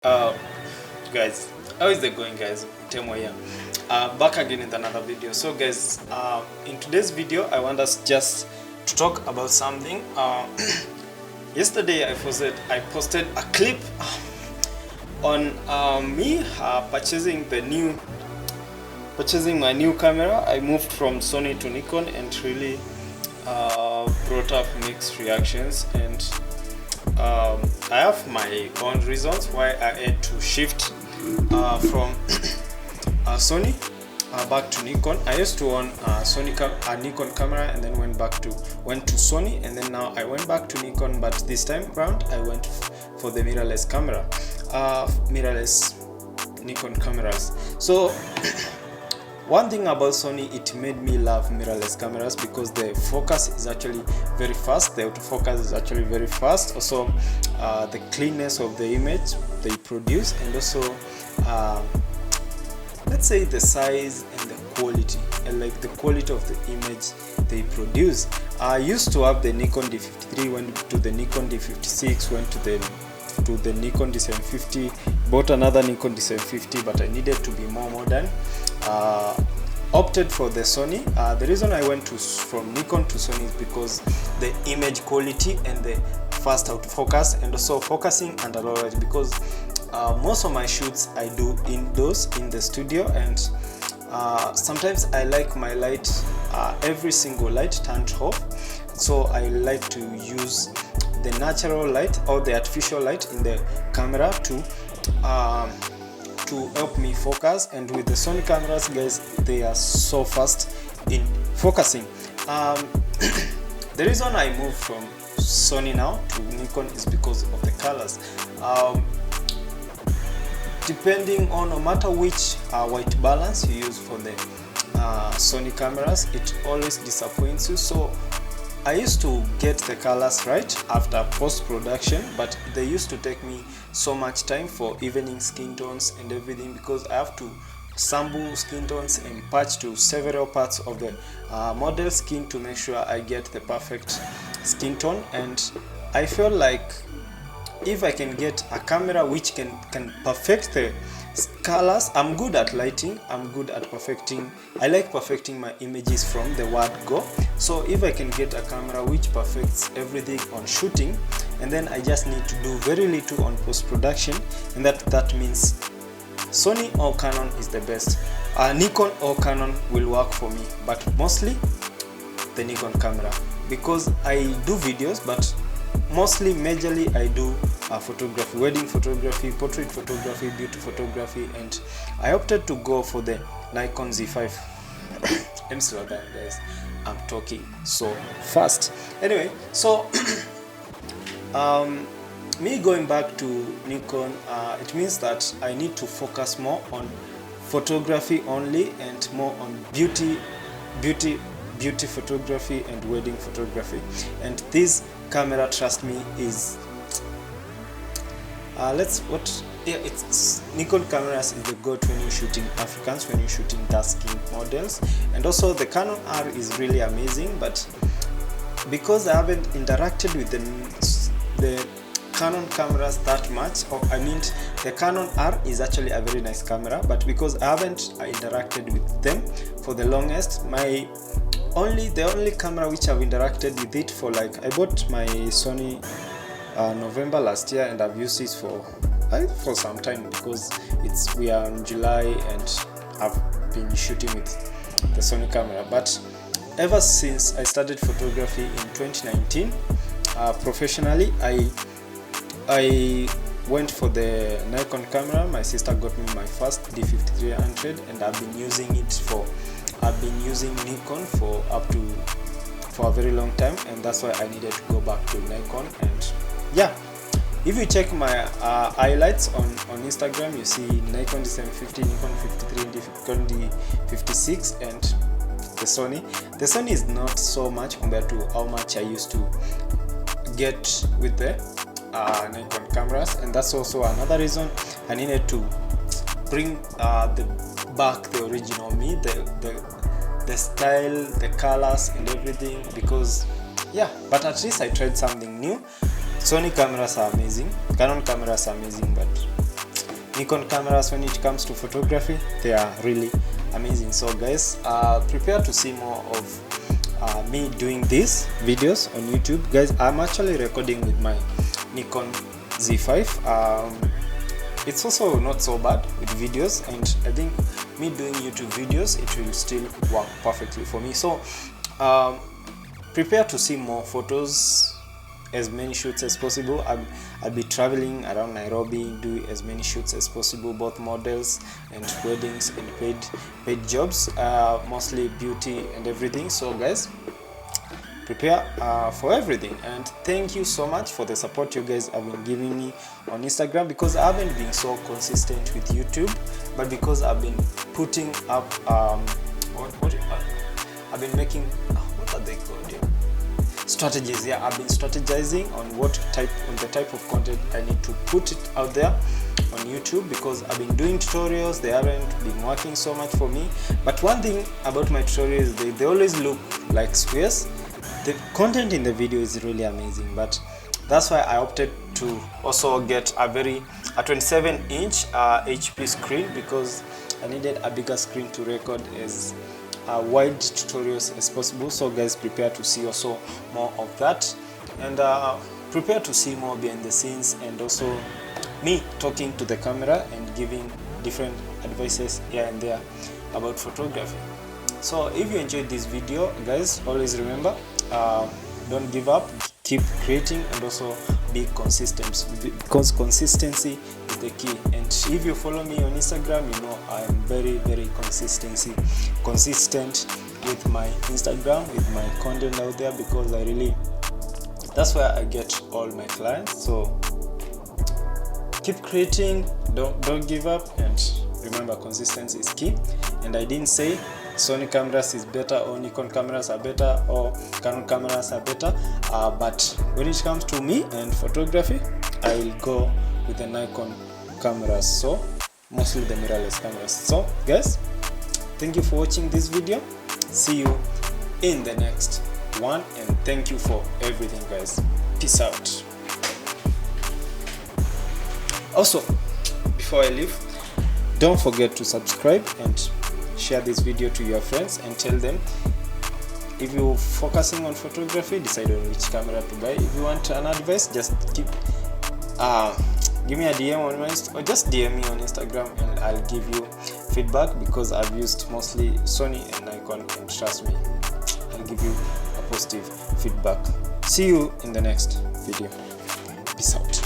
Uh, guys, how is it going, guys? Temo here. Back again with another video. So guys, in today's video I want us just to talk about something. Yesterday I posted a clip on me purchasing my new camera. I moved from Sony to Nikon and really brought up mixed reactions, and I have my own reasons why I had to shift from Sony back to Nikon. I used to own a Nikon camera and then went to Sony, and then now I went back to Nikon, but this time around I went for the mirrorless camera, mirrorless Nikon cameras. So one thing about Sony, it made me love mirrorless cameras because the focus is actually very fast. The autofocus is actually very fast. Also, the cleanness of the image they produce, and also let's say the size and the quality, and like the quality of the image they produce. I used to have the Nikon D53, went to the Nikon D56, went to the Nikon D750, bought another Nikon D750, but I needed to be more modern. Opted for the Sony. The reason I went from Nikon to Sony is because the image quality and the fast autofocus, and also focusing under low light, because most of my shoots I do indoors in the studio, and sometimes I like my light, every single light turned off. So I like to use the natural light or the artificial light in the camera to help me focus. And with the Sony cameras, guys, they are so fast in focusing. The reason I moved from Sony now to Nikon is because of the colors. Depending on, no matter which white balance you use for the Sony cameras, it always disappoints you. So I used to get the colors right after post-production, but they used to take me so much time for evening skin tones and everything, because I have to sample skin tones and patch to several parts of the model skin to make sure I get the perfect skin tone. And I feel like if I can get a camera which can perfect the colors, I'm good at lighting, I'm good at perfecting. I like perfecting my images from the word go. So if I can get a camera which perfects everything on shooting, and then I just need to do very little on post-production, and that means Sony or Canon is the best. Nikon or Canon will work for me, but mostly the Nikon camera, because I do videos, but mostly majorly I do photography, wedding photography, portrait photography, beauty photography, and I opted to go for the Nikon Z5. I'm slow down, guys, I'm talking so fast. Anyway, so me going back to Nikon, it means that I need to focus more on photography only, and more on beauty photography and wedding photography. And this camera, trust me, is it's Nikon cameras is the goat when you're shooting Africans, when you're shooting dark-skinned models. And also the Canon R is really amazing, but because I haven't interacted with the Canon cameras that much, or I mean the Canon R is actually a very nice camera, but because I haven't interacted with them for the longest, the only camera which I've interacted with it for, like, I bought my Sony November last year, and I've used it for some time, because we are in July and I've been shooting with the Sony camera. But ever since I started photography in 2019 professionally, I went for the Nikon camera. My sister got me my first D5300, and I've been using Nikon for a very long time, and that's why I needed to go back to Nikon. And yeah, if you check my highlights on Instagram, you see Nikon D750, Nikon 53, Nikon D56, and the Sony. The Sony is not so much compared to how much I used to get with the Nikon cameras, and that's also another reason I needed to bring back the original me, the style, the colors and everything, because yeah, but at least I tried something new. Sony cameras are amazing, Canon cameras are amazing, but Nikon cameras, when it comes to photography, they are really amazing. So guys, prepare to see more of me doing these videos on YouTube. Guys, I'm actually recording with my Nikon Z5. It's also not so bad with videos, and I think me doing YouTube videos, it will still work perfectly for me. So prepare to see more photos, as many shoots as possible. I'll be traveling around Nairobi, do as many shoots as possible, both models and weddings and paid jobs, mostly beauty and everything. So guys, prepare for everything, and thank you so much for the support you guys have been giving me on Instagram, because I haven't been so consistent with YouTube, but because I've been putting up I've been making what are they called here? Strategies. Yeah, I've been strategizing on the type of content I need to put it out there on YouTube, because I've been doing tutorials. They haven't been working so much for me, but one thing about my tutorials, they always look like squares. The content in the video is really amazing, but that's why I opted to also get a 27-inch HP screen, because I needed a bigger screen to record as wide tutorials as possible. So guys, prepare to see also more of that, and prepare to see more behind the scenes, and also me talking to the camera and giving different advices here and there about photography. So if you enjoyed this video, guys, always remember, don't give up, keep creating, and also be consistent, because consistency is the key. And if you follow me on Instagram, you know I am very consistent with my Instagram, with my content out there, because that's where I get all my clients. So keep creating, don't give up, and remember, consistency is key. And I didn't say Sony cameras is better, or Nikon cameras are better, or Canon cameras are better, but when it comes to me and photography, I will go with the Nikon cameras, so mostly the mirrorless cameras. So guys, thank you for watching this video. See you in the next one, and thank you for everything, guys. Peace out. Also, before I leave, don't forget to subscribe and share this video to your friends, and tell them, if you're focusing on photography, decide on which camera to buy. If you want an advice, just give me a DM on or just DM me on Instagram, and I'll give you feedback, because I've used mostly Sony and Nikon, and trust me, I'll give you a positive feedback. See you in the next video. Peace out.